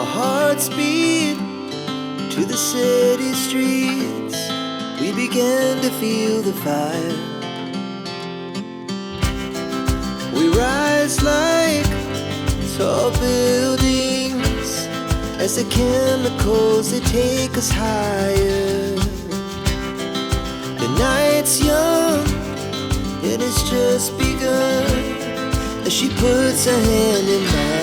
Our hearts beat to the city streets. We began to feel the fire. We rise like tall buildings as the chemicals, they take us higher. The night's young, it has just begun as she puts her hand in mine.